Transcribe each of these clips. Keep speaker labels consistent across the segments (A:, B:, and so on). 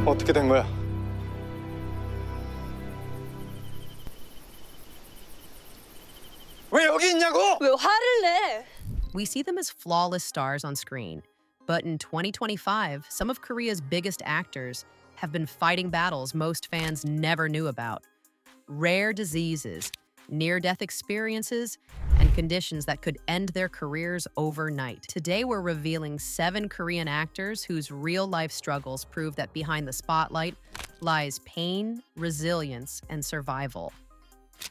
A: 어떻게 된 거야? 왜 여기 있냐고?
B: 왜 화를 내?
C: We see them as flawless stars on screen. But in 2025, some of Korea's biggest actors have been fighting battles most fans never knew about. Rare diseases, near-death experiences, and conditions that could end their careers overnight. Today, we're revealing 7 Korean actors whose real-life struggles prove that behind the spotlight lies pain, resilience, and survival.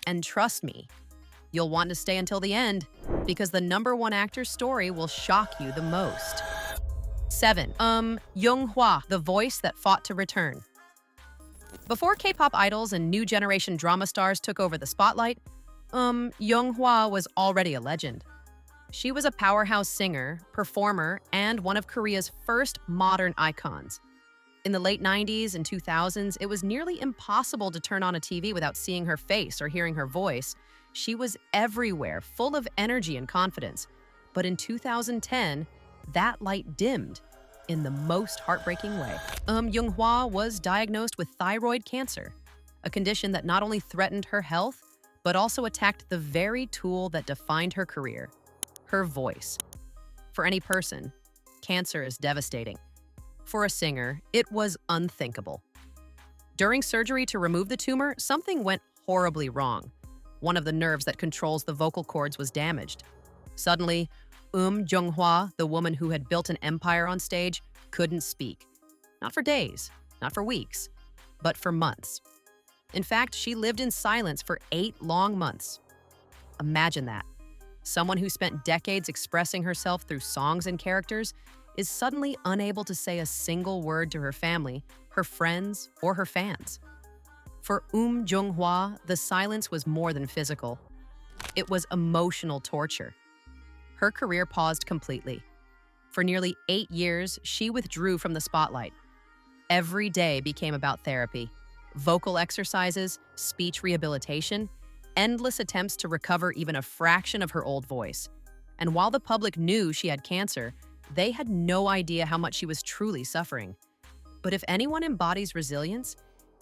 C: And trust me, you'll want to stay until the end because the #1 actor's story will shock you the most. 7. Jung-hwa, the voice that fought to return. Before K-pop idols and new generation drama stars took over the spotlight, Jung-hwa was already a legend. She was a powerhouse singer, performer, and one of Korea's first modern icons. In the late 90s and 2000s, it was nearly impossible to turn on a TV without seeing her face or hearing her voice. She was everywhere, full of energy and confidence. But in 2010, that light dimmed in the most heartbreaking way. Jung-hwa was diagnosed with thyroid cancer, a condition that not only threatened her health, but also attacked the very tool that defined her career, her voice. For any person, cancer is devastating. For a singer, it was unthinkable. During surgery to remove the tumor, something went horribly wrong. One of the nerves that controls the vocal cords was damaged. Suddenly, Uhm Jung-hwa, the woman who had built an empire on stage, couldn't speak. Not for days, not for weeks, but for months. In fact, she lived in silence for 8 long months. Imagine that. Someone who spent decades expressing herself through songs and characters is suddenly unable to say a single word to her family, her friends, or her fans. For Uhm Jung-hwa, the silence was more than physical. It was emotional torture. Her career paused completely. For nearly 8 years, she withdrew from the spotlight. Every day became about therapy, vocal exercises, speech rehabilitation, endless attempts to recover even a fraction of her old voice. And while the public knew she had cancer, they had no idea how much she was truly suffering. But if anyone embodies resilience,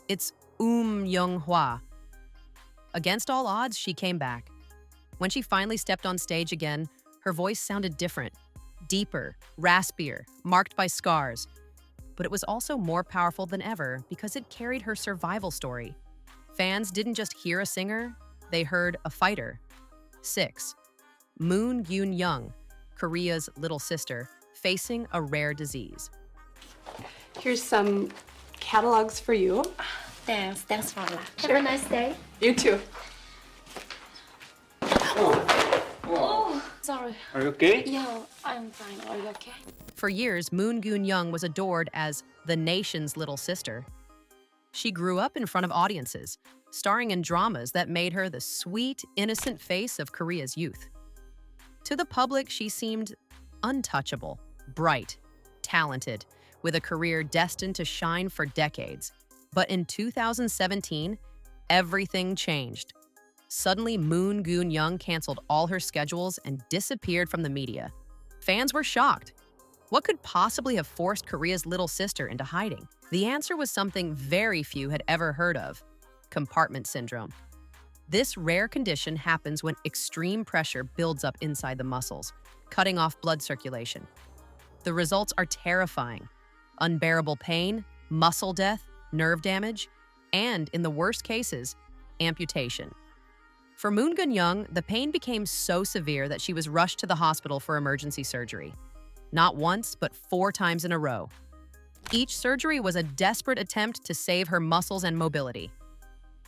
C: it's Jung-hwa. Against all odds, she came back. When she finally stepped on stage again, her voice sounded different, deeper, raspier, marked by scars. But it was also more powerful than ever because it carried her survival story. Fans didn't just hear a singer, they heard a fighter. 6. Geun-young, Korea's little sister, facing a rare disease.
D: Here's some catalogs for you.
B: Thanks for that. Have a nice day.
D: You too.
B: Sorry.
A: Are you okay?
B: Yeah, I'm fine. Are you okay?
C: For years, Geun-young was adored as the nation's little sister. She grew up in front of audiences, starring in dramas that made her the sweet, innocent face of Korea's youth. To the public, she seemed untouchable, bright, talented, with a career destined to shine for decades. But in 2017, everything changed. Suddenly, Geun-young canceled all her schedules and disappeared from the media. Fans were shocked. What could possibly have forced Korea's little sister into hiding? The answer was something very few had ever heard of: compartment syndrome. This rare condition happens when extreme pressure builds up inside the muscles, cutting off blood circulation. The results are terrifying: unbearable pain, muscle death, nerve damage, and, in the worst cases, amputation. For Geun-young, the pain became so severe that she was rushed to the hospital for emergency surgery. Not once, but 4 times in a row. Each surgery was a desperate attempt to save her muscles and mobility.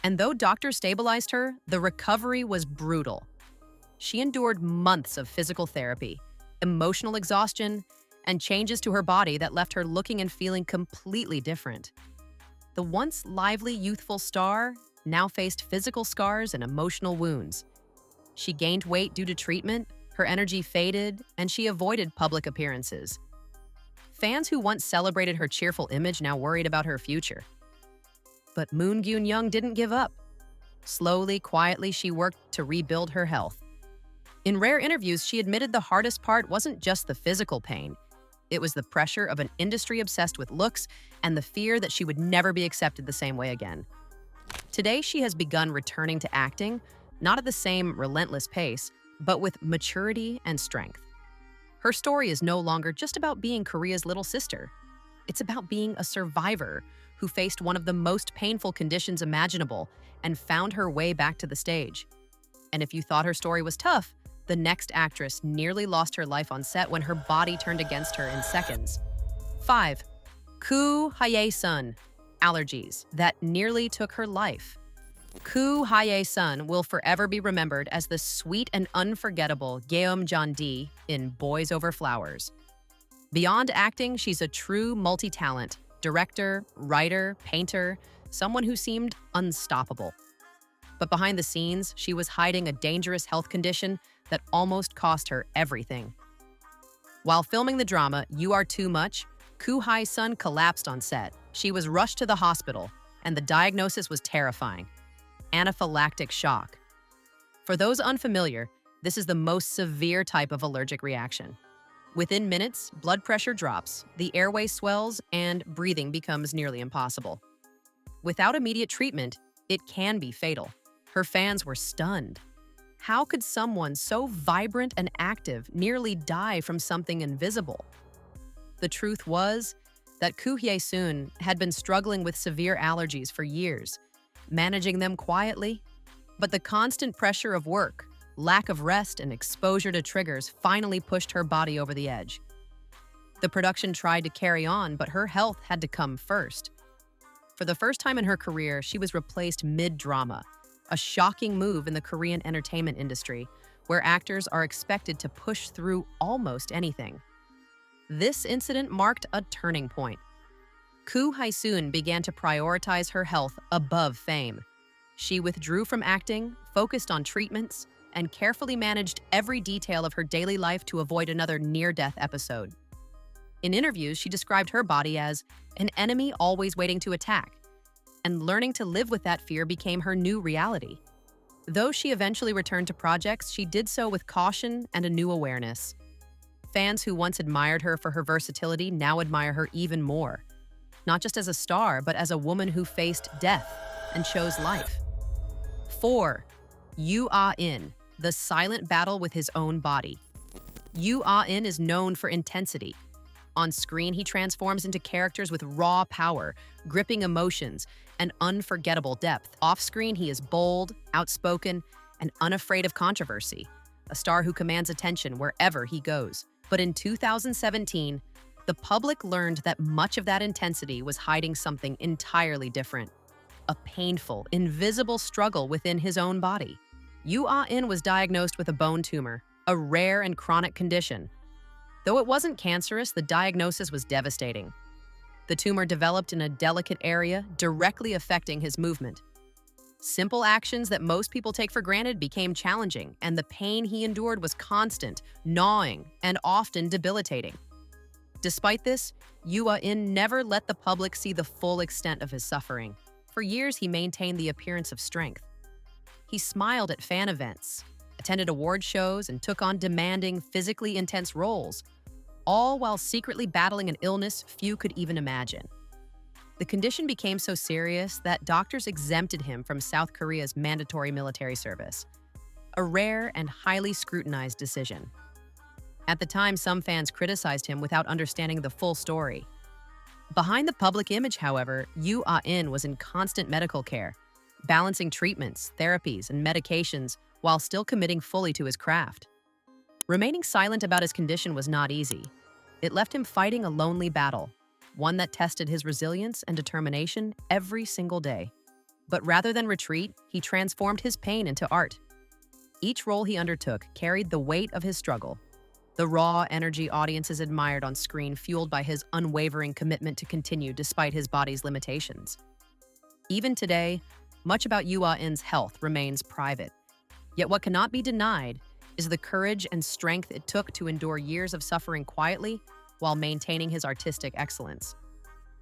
C: And though doctors stabilized her, the recovery was brutal. She endured months of physical therapy, emotional exhaustion, and changes to her body that left her looking and feeling completely different. The once lively, youthful star now faced physical scars and emotional wounds. She gained weight due to treatment, her energy faded, and she avoided public appearances. Fans who once celebrated her cheerful image now worried about her future. But Geun-young didn't give up. Slowly, quietly, she worked to rebuild her health. In rare interviews, she admitted the hardest part wasn't just the physical pain. It was the pressure of an industry obsessed with looks and the fear that she would never be accepted the same way again. Today, she has begun returning to acting, not at the same relentless pace, but with maturity and strength. Her story is no longer just about being Korea's little sister. It's about being a survivor who faced one of the most painful conditions imaginable and found her way back to the stage. And if you thought her story was tough, the next actress nearly lost her life on set when her body turned against her in seconds. 5. Koo Hye-sun, Allergies, that nearly took her life. Koo Hye-sun will forever be remembered as the sweet and unforgettable Uhm Jung-hwa in Boys Over Flowers. Beyond acting, she's a true multi-talent, director, writer, painter, someone who seemed unstoppable. But behind the scenes, she was hiding a dangerous health condition that almost cost her everything. While filming the drama You Are Too Much, Koo Hye-sun collapsed on set. She was rushed to the hospital, and the diagnosis was terrifying: anaphylactic shock. For those unfamiliar, this is the most severe type of allergic reaction. Within minutes, blood pressure drops, the airway swells, and breathing becomes nearly impossible. Without immediate treatment, it can be fatal. Her fans were stunned. How could someone so vibrant and active nearly die from something invisible? The truth was that Koo Hye-sun had been struggling with severe allergies for years, managing them quietly. But the constant pressure of work, lack of rest, and exposure to triggers finally pushed her body over the edge. The production tried to carry on, but her health had to come first. For the first time in her career, she was replaced mid-drama, a shocking move in the Korean entertainment industry, where actors are expected to push through almost anything. This incident marked a turning point. Koo Hye-sun began to prioritize her health above fame. She withdrew from acting, focused on treatments, and carefully managed every detail of her daily life to avoid another near-death episode. In interviews, she described her body as an enemy always waiting to attack, and learning to live with that fear became her new reality. Though she eventually returned to projects, she did so with caution and a new awareness. Fans who once admired her for her versatility now admire her even more, not just as a star, but as a woman who faced death and chose life. 4. Yoo Ah-in, the silent battle with his own body. Yoo Ah-in is known for intensity. On screen, he transforms into characters with raw power, gripping emotions, and unforgettable depth. Off-screen, he is bold, outspoken, and unafraid of controversy, a star who commands attention wherever he goes. But in 2017, the public learned that much of that intensity was hiding something entirely different: a painful, invisible struggle within his own body. Yoo Ah-in was diagnosed with a bone tumor, a rare and chronic condition. Though it wasn't cancerous, the diagnosis was devastating. The tumor developed in a delicate area, directly affecting his movement. Simple actions that most people take for granted became challenging, and the pain he endured was constant, gnawing, and often debilitating. Despite this, Yoo Ah-in never let the public see the full extent of his suffering. For years, he maintained the appearance of strength. He smiled at fan events, attended award shows, and took on demanding, physically intense roles, all while secretly battling an illness few could even imagine. The condition became so serious that doctors exempted him from South Korea's mandatory military service, a rare and highly scrutinized decision. At the time, some fans criticized him without understanding the full story. Behind the public image, however, Yoo Ah-in was in constant medical care, balancing treatments, therapies, and medications while still committing fully to his craft. Remaining silent about his condition was not easy. It left him fighting a lonely battle, one that tested his resilience and determination every single day. But rather than retreat, he transformed his pain into art. Each role he undertook carried the weight of his struggle. The raw energy audiences admired on screen, fueled by his unwavering commitment to continue despite his body's limitations. Even today, much about Yoo Ah-in's health remains private. Yet what cannot be denied is the courage and strength it took to endure years of suffering quietly while maintaining his artistic excellence.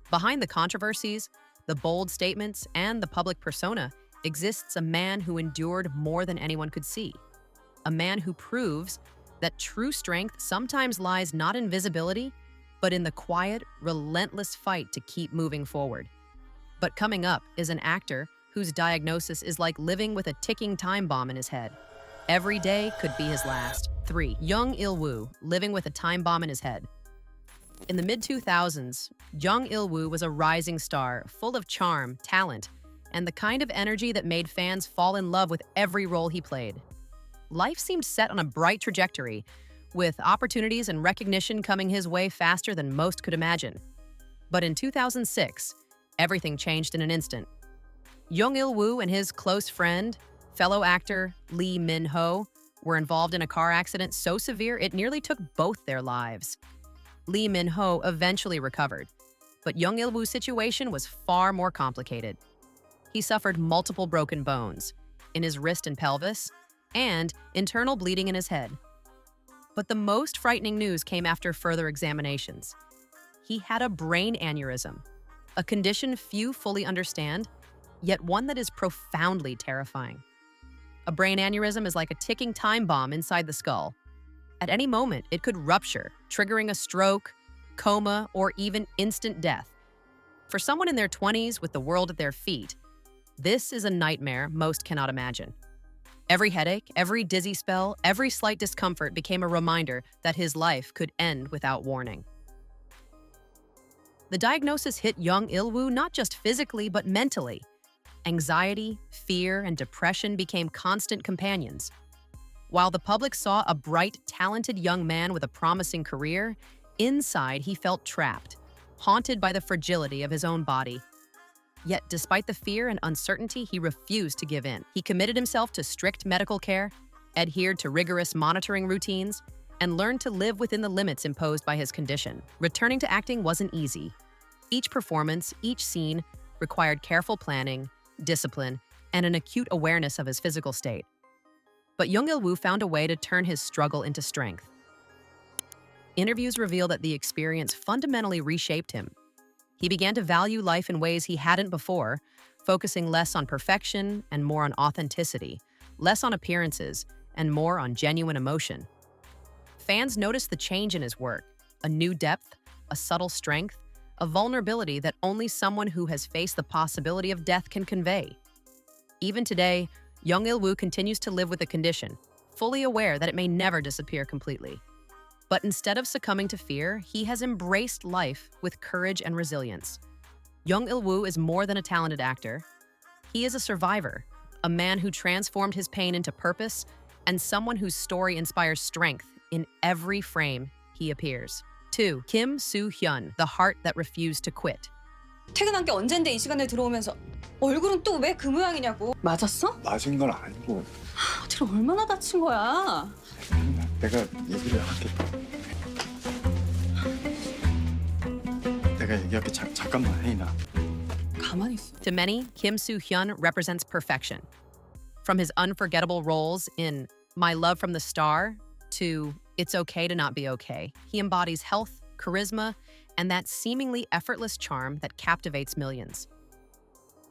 C: Behind the controversies, the bold statements, and the public persona exists a man who endured more than anyone could see. A man who proves that true strength sometimes lies not in visibility, but in the quiet, relentless fight to keep moving forward. But coming up is an actor whose diagnosis is like living with a ticking time bomb in his head. Every day could be his last. 3. Jung Il-woo, living with a time bomb in his head. In the mid-2000s, Jung Il-woo was a rising star, full of charm, talent, and the kind of energy that made fans fall in love with every role he played. Life seemed set on a bright trajectory, with opportunities and recognition coming his way faster than most could imagine. But in 2006, everything changed in an instant. Jung Il-woo and his close friend, fellow actor Lee Min-ho, were involved in a car accident so severe it nearly took both their lives. Lee Min-ho eventually recovered, but Jung Il-woo's situation was far more complicated. He suffered multiple broken bones in his wrist and pelvis, and internal bleeding in his head. But the most frightening news came after further examinations. He had a brain aneurysm, a condition few fully understand, yet one that is profoundly terrifying. A brain aneurysm is like a ticking time bomb inside the skull. At any moment, it could rupture, triggering a stroke, coma, or even instant death. For someone in their 20s with the world at their feet, this is a nightmare most cannot imagine. Every headache, every dizzy spell, every slight discomfort became a reminder that his life could end without warning. The diagnosis hit Jung Il-woo not just physically, but mentally. Anxiety, fear, and depression became constant companions. While the public saw a bright, talented young man with a promising career, inside he felt trapped, haunted by the fragility of his own body. Yet, despite the fear and uncertainty, he refused to give in. He committed himself to strict medical care, adhered to rigorous monitoring routines, and learned to live within the limits imposed by his condition. Returning to acting wasn't easy. Each performance, each scene, required careful planning, discipline, and an acute awareness of his physical state. But Jung Il-woo found a way to turn his struggle into strength. Interviews reveal that the experience fundamentally reshaped him. He began to value life in ways he hadn't before, focusing less on perfection and more on authenticity, less on appearances and more on genuine emotion. Fans noticed the change in his work, a new depth, a subtle strength, a vulnerability that only someone who has faced the possibility of death can convey. Even today, Jung Il-woo continues to live with the condition, fully aware that it may never disappear completely. But instead of succumbing to fear, he has embraced life with courage and resilience. Jung Il-woo is more than a talented actor. He is a survivor, a man who transformed his pain into purpose, and someone whose story inspires strength in every frame he appears. 2. Kim Soo Hyun, the heart that refused to quit.
A: 퇴근한 게 언젠데 이 시간에 들어오면서 얼굴은 또 왜 그 모양이냐고. 맞았어?
E: 맞은 건 아니고
A: 어디를 얼마나 다친 거야?
E: 내가 얘기를 할게. 내가 얘기할게. 잠깐만 혜인아.
A: 가만히 있어.
C: To many, Kim Soo Hyun represents perfection. From his unforgettable roles in My Love from the Star to It's Okay to Not Be Okay, he embodies health, charisma, and that seemingly effortless charm that captivates millions.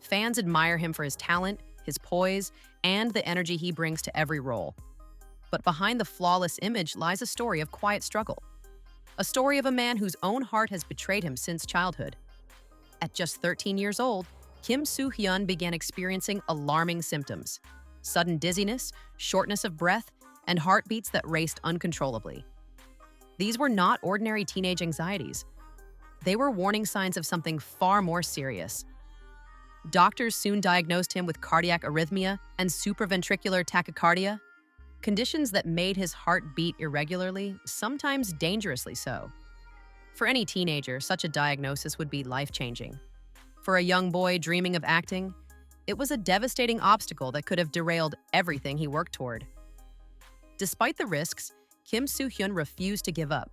C: Fans admire him for his talent, his poise, and the energy he brings to every role. But behind the flawless image lies a story of quiet struggle. A story of a man whose own heart has betrayed him since childhood. At just 13 years old, Kim Soo Hyun began experiencing alarming symptoms: sudden dizziness, shortness of breath, and heartbeats that raced uncontrollably. These were not ordinary teenage anxieties. They were warning signs of something far more serious. Doctors soon diagnosed him with cardiac arrhythmia and supraventricular tachycardia, conditions that made his heart beat irregularly, sometimes dangerously so. For any teenager, such a diagnosis would be life-changing. For a young boy dreaming of acting, it was a devastating obstacle that could have derailed everything he worked toward. Despite the risks, Kim Soo Hyun refused to give up.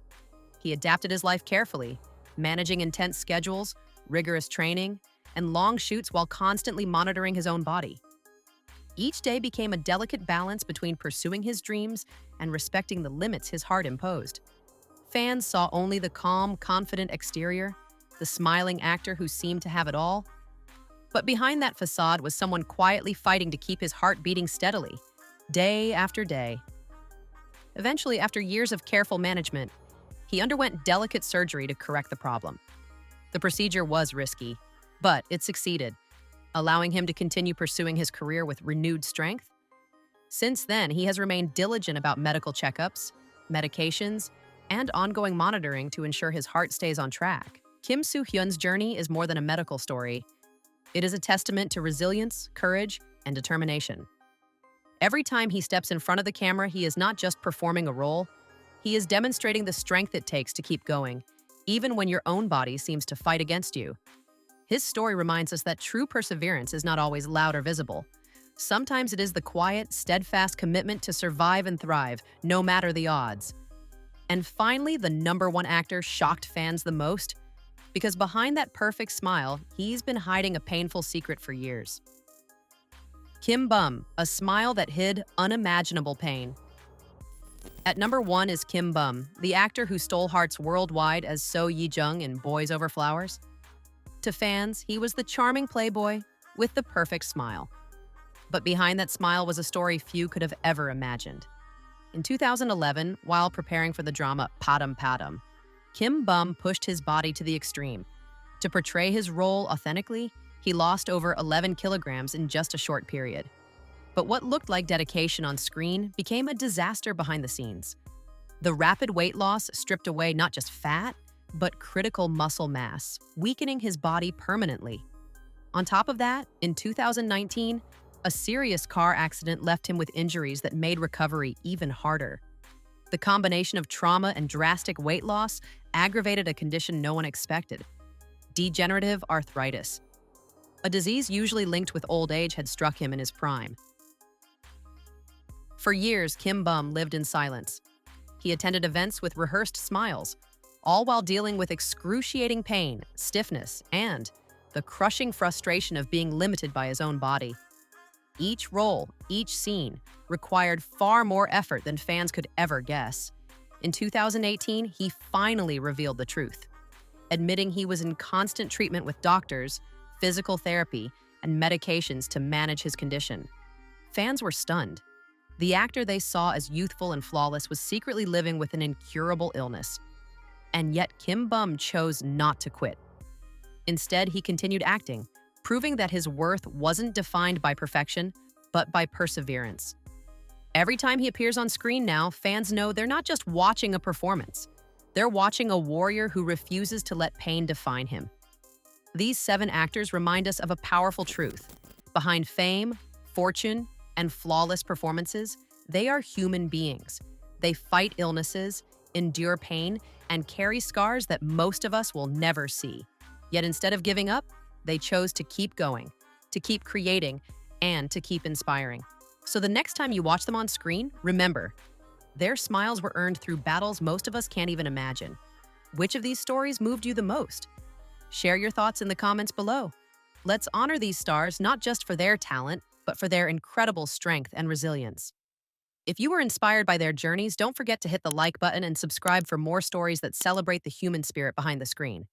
C: He adapted his life carefully, managing intense schedules, rigorous training, and long shoots while constantly monitoring his own body. Each day became a delicate balance between pursuing his dreams and respecting the limits his heart imposed. Fans saw only the calm, confident exterior, the smiling actor who seemed to have it all. But behind that facade was someone quietly fighting to keep his heart beating steadily, day after day. Eventually, after years of careful management, he underwent delicate surgery to correct the problem. The procedure was risky, but it succeeded, allowing him to continue pursuing his career with renewed strength. Since then, he has remained diligent about medical checkups, medications, and ongoing monitoring to ensure his heart stays on track. Kim Soo Hyun's journey is more than a medical story. It is a testament to resilience, courage, and determination. Every time he steps in front of the camera, he is not just performing a role, he is demonstrating the strength it takes to keep going, even when your own body seems to fight against you. His story reminds us that true perseverance is not always loud or visible. Sometimes it is the quiet, steadfast commitment to survive and thrive, no matter the odds. And finally, the #1 actor shocked fans the most, because behind that perfect smile, he's been hiding a painful secret for years. Kim Bum, a smile that hid unimaginable pain. At #1 is Kim Bum, the actor who stole hearts worldwide as So Ye-jung in Boys Over Flowers. To fans, he was the charming playboy with the perfect smile. But behind that smile was a story few could have ever imagined. In 2011, while preparing for the drama Padam Padam, Kim Bum pushed his body to the extreme. To portray his role authentically, he lost over 11 kilograms in just a short period. But what looked like dedication on screen became a disaster behind the scenes. The rapid weight loss stripped away not just fat, but critical muscle mass, weakening his body permanently. On top of that, in 2019, a serious car accident left him with injuries that made recovery even harder. The combination of trauma and drastic weight loss aggravated a condition no one expected: degenerative arthritis. A disease usually linked with old age had struck him in his prime. For years, Kim Bum lived in silence. He attended events with rehearsed smiles, all while dealing with excruciating pain, stiffness, and the crushing frustration of being limited by his own body. Each role, each scene, required far more effort than fans could ever guess. In 2018, he finally revealed the truth, admitting he was in constant treatment with doctors, physical therapy, and medications to manage his condition. Fans were stunned. The actor they saw as youthful and flawless was secretly living with an incurable illness. And yet Kim Bum chose not to quit. Instead, he continued acting, proving that his worth wasn't defined by perfection, but by perseverance. Every time he appears on screen now, fans know they're not just watching a performance. They're watching a warrior who refuses to let pain define him. These 7 actors remind us of a powerful truth. Behind fame, fortune, and flawless performances, they are human beings. They fight illnesses, endure pain, and carry scars that most of us will never see. Yet instead of giving up, they chose to keep going, to keep creating, and to keep inspiring. So the next time you watch them on screen, remember, their smiles were earned through battles most of us can't even imagine. Which of these stories moved you the most? Share your thoughts in the comments below. Let's honor these stars not just for their talent, but for their incredible strength and resilience. If you were inspired by their journeys, don't forget to hit the like button and subscribe for more stories that celebrate the human spirit behind the screen.